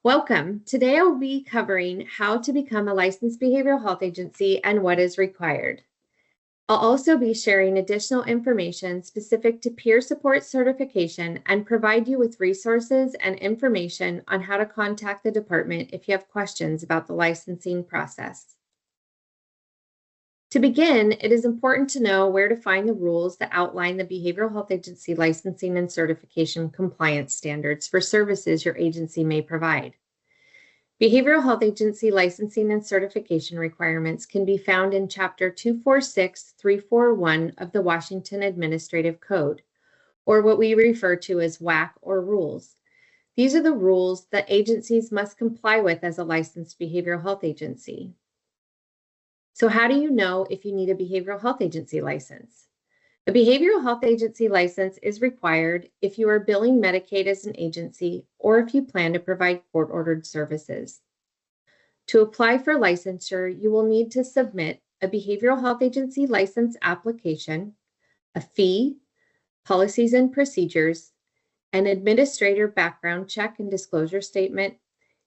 Welcome. Today I'll be covering how to become a licensed behavioral health agency and what is required. I'll also be sharing additional information specific to peer support certification and provide you with resources and information on how to contact the department if you have questions about the licensing process. To begin, it is important to know where to find the rules that outline the behavioral health agency licensing and certification compliance standards for services your agency may provide. Behavioral health agency licensing and certification requirements can be found in Chapter 246341 of the Washington Administrative Code, or what we refer to as WAC or rules. These are the rules that agencies must comply with as a licensed behavioral health agency. So how do you know if you need a behavioral health agency license? A behavioral health agency license is required if you are billing Medicaid as an agency or if you plan to provide court-ordered services. To apply for licensure, you will need to submit a behavioral health agency license application, a fee, policies and procedures, an administrator background check and disclosure statement,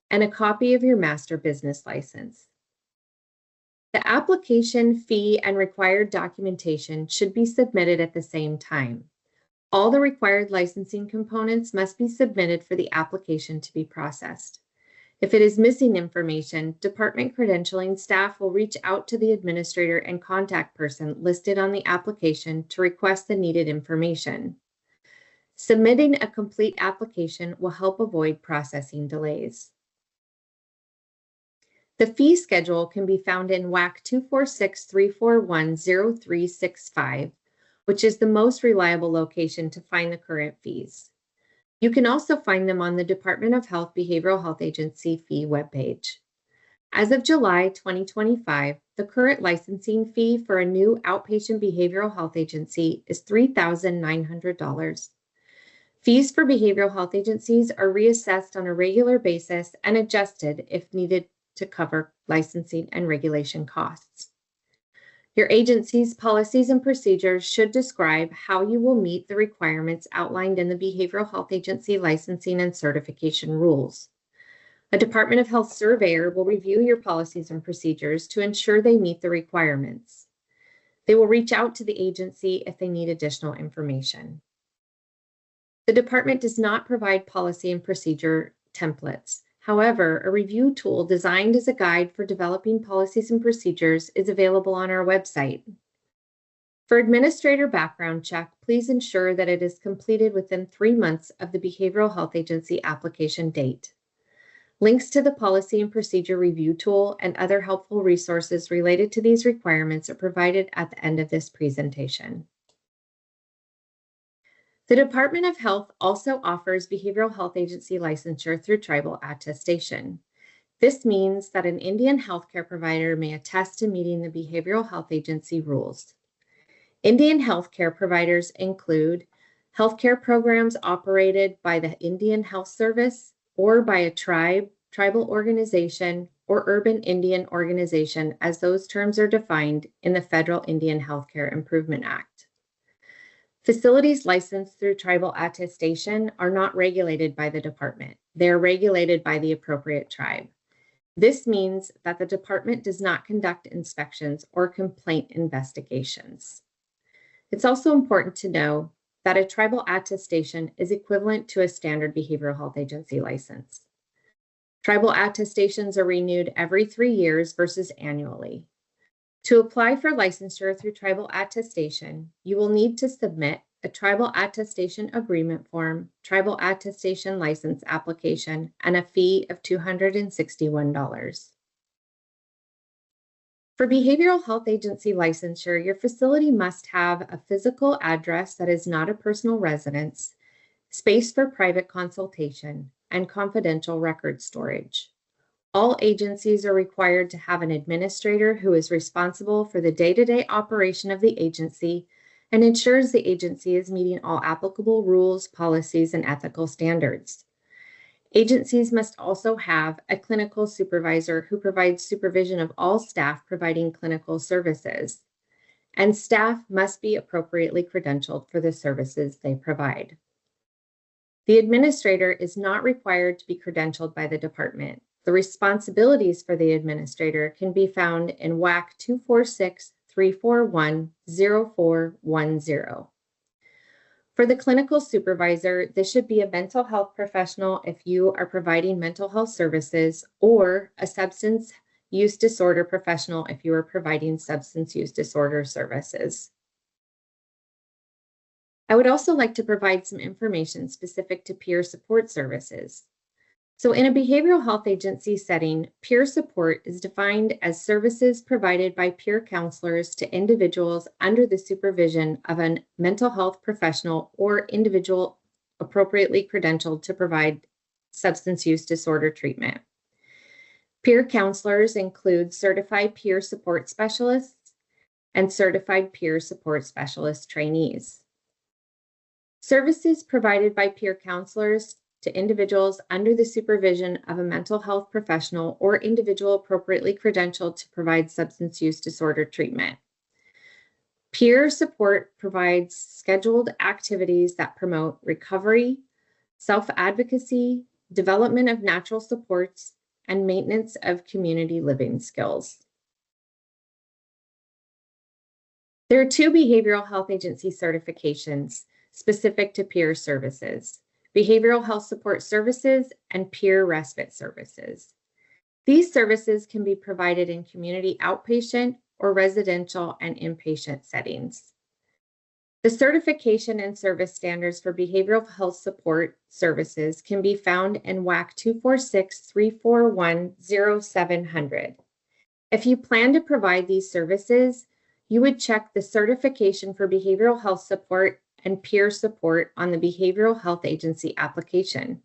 and a copy of your master business license. The application, fee, and required documentation should be submitted at the same time. All the required licensing components must be submitted for the application to be processed. If it is missing information, department credentialing staff will reach out to the administrator and contact person listed on the application to request the needed information. Submitting a complete application will help avoid processing delays. The fee schedule can be found in WAC 246-341-0365, which is the most reliable location to find the current fees. You can also find them on the Department of Health Behavioral Health Agency fee webpage. As of July 2025, the current licensing fee for a new outpatient behavioral health agency is $3,900. Fees for behavioral health agencies are reassessed on a regular basis and adjusted if needed to cover licensing and regulation costs. Your agency's policies and procedures should describe how you will meet the requirements outlined in the Behavioral Health Agency licensing and certification rules. A Department of Health surveyor will review your policies and procedures to ensure they meet the requirements. They will reach out to the agency if they need additional information. The department does not provide policy and procedure templates. However, a review tool designed as a guide for developing policies and procedures is available on our website. For administrator background check, please ensure that it is completed within 3 months of the Behavioral Health Agency application date. Links to the policy and procedure review tool and other helpful resources related to these requirements are provided at the end of this presentation. The Department of Health also offers behavioral health agency licensure through tribal attestation. This means that an Indian healthcare provider may attest to meeting the behavioral health agency rules. Indian healthcare providers include healthcare programs operated by the Indian Health Service or by a tribal organization, or urban Indian organization, as those terms are defined in the Federal Indian Healthcare Improvement Act. Facilities licensed through tribal attestation are not regulated by the department. They are regulated by the appropriate tribe. This means that the department does not conduct inspections or complaint investigations. It's also important to know that a tribal attestation is equivalent to a standard behavioral health agency license. Tribal attestations are renewed every 3 years versus annually. To apply for licensure through tribal attestation, you will need to submit a tribal attestation agreement form, tribal attestation license application, and a fee of $261. For behavioral health agency licensure, your facility must have a physical address that is not a personal residence, space for private consultation, and confidential record storage. All agencies are required to have an administrator who is responsible for the day-to-day operation of the agency and ensures the agency is meeting all applicable rules, policies, and ethical standards. Agencies must also have a clinical supervisor who provides supervision of all staff providing clinical services, and staff must be appropriately credentialed for the services they provide. The administrator is not required to be credentialed by the department. The responsibilities for the administrator can be found in WAC 246-341-0410. For the clinical supervisor, this should be a mental health professional if you are providing mental health services, or a substance use disorder professional if you are providing substance use disorder services. I would also like to provide some information specific to peer support services. So in a behavioral health agency setting, peer support is defined as services provided by peer counselors to individuals under the supervision of a mental health professional or individual appropriately credentialed to provide substance use disorder treatment. Peer counselors include certified peer support specialists and certified peer support specialist trainees. Services provided by peer counselors to individuals under the supervision of a mental health professional or individual appropriately credentialed to provide substance use disorder treatment. Peer support provides scheduled activities that promote recovery, self-advocacy, development of natural supports, and maintenance of community living skills. There are two behavioral health agency certifications specific to peer services: behavioral health support services and peer respite services. These services can be provided in community outpatient or residential and inpatient settings. The certification and service standards for behavioral health support services can be found in WAC 246-341-0700. If you plan to provide these services, you would check the certification for behavioral health support and peer support on the Behavioral Health Agency application.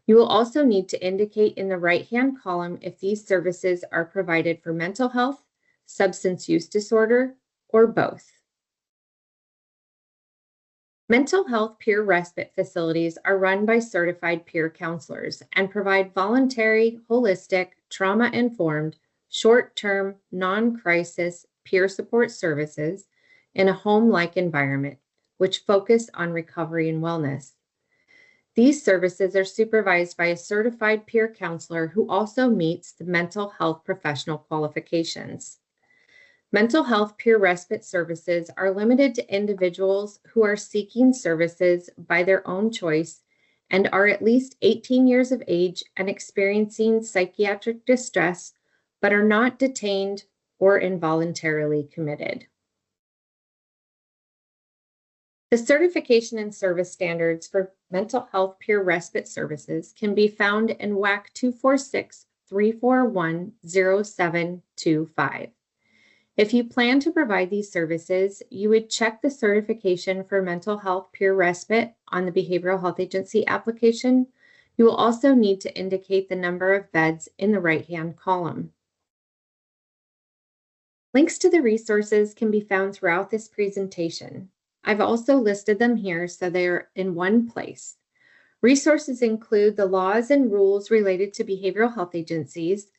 You will also need to indicate in the right-hand column if these services are provided for mental health, substance use disorder, or both. Mental health peer respite facilities are run by certified peer counselors and provide voluntary, holistic, trauma-informed, short-term, non-crisis peer support services in a home-like environment, which focus on recovery and wellness. These services are supervised by a certified peer counselor who also meets the mental health professional qualifications. Mental health peer respite services are limited to individuals who are seeking services by their own choice and are at least 18 years of age and experiencing psychiatric distress, but are not detained or involuntarily committed. The certification and service standards for mental health peer respite services can be found in WAC 246-341-0725. If you plan to provide these services, you would check the certification for mental health peer respite on the Behavioral Health Agency application. You will also need to indicate the number of beds in the right-hand column. Links to the resources can be found throughout this presentation. I've also listed them here so they're in one place. Resources include the laws and rules related to behavioral health agencies,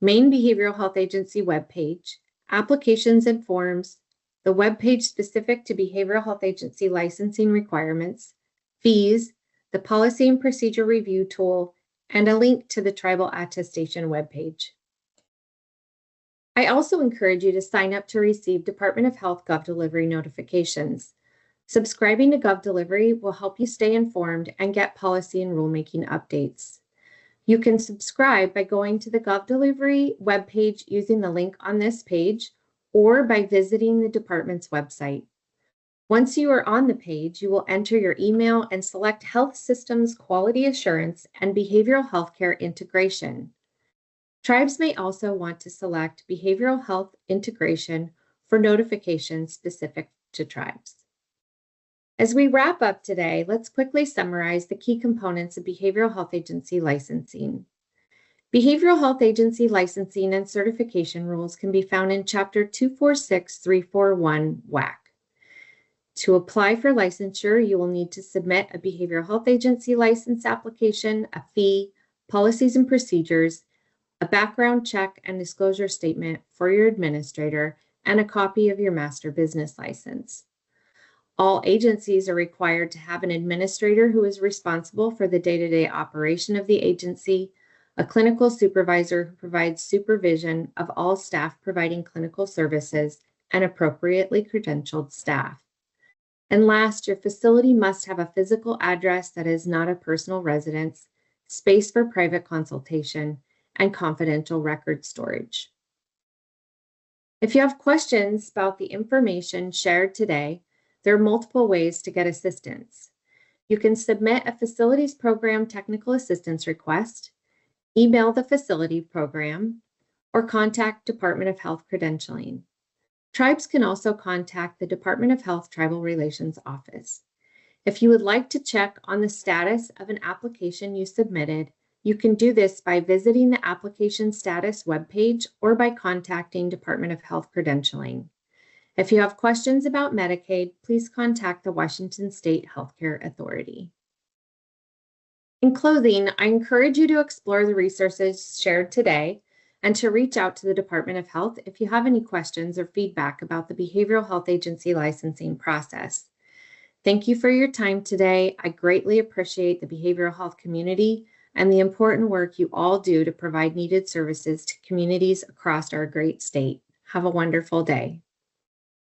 main behavioral health agency webpage, applications and forms, the webpage specific to behavioral health agency licensing requirements, fees, the policy and procedure review tool, and a link to the tribal attestation webpage. I also encourage you to sign up to receive Department of Health GovDelivery notifications. Subscribing to GovDelivery will help you stay informed and get policy and rulemaking updates. You can subscribe by going to the GovDelivery webpage using the link on this page or by visiting the department's website. Once you are on the page, you will enter your email and select Health Systems Quality Assurance and Behavioral Healthcare Integration. Tribes may also want to select Behavioral Health Integration for notifications specific to tribes. As we wrap up today, let's quickly summarize the key components of behavioral health agency licensing. Behavioral health agency licensing and certification rules can be found in Chapter 246-341 WAC. To apply for licensure, you will need to submit a behavioral health agency license application, a fee, policies and procedures, a background check and disclosure statement for your administrator, and a copy of your master business license. All agencies are required to have an administrator who is responsible for the day-to-day operation of the agency, a clinical supervisor who provides supervision of all staff providing clinical services, and appropriately credentialed staff. And last, your facility must have a physical address that is not a personal residence, space for private consultation, and confidential record storage. If you have questions about the information shared today, there are multiple ways to get assistance. You can submit a facilities program technical assistance request, email the facility program, or contact Department of Health Credentialing. Tribes can also contact the Department of Health Tribal Relations Office. If you would like to check on the status of an application you submitted, you can do this by visiting the application status webpage or by contacting Department of Health Credentialing. If you have questions about Medicaid, please contact the Washington State Healthcare Authority. In closing, I encourage you to explore the resources shared today and to reach out to the Department of Health if you have any questions or feedback about the Behavioral Health Agency licensing process. Thank you for your time today. I greatly appreciate the behavioral health community and the important work you all do to provide needed services to communities across our great state. Have a wonderful day.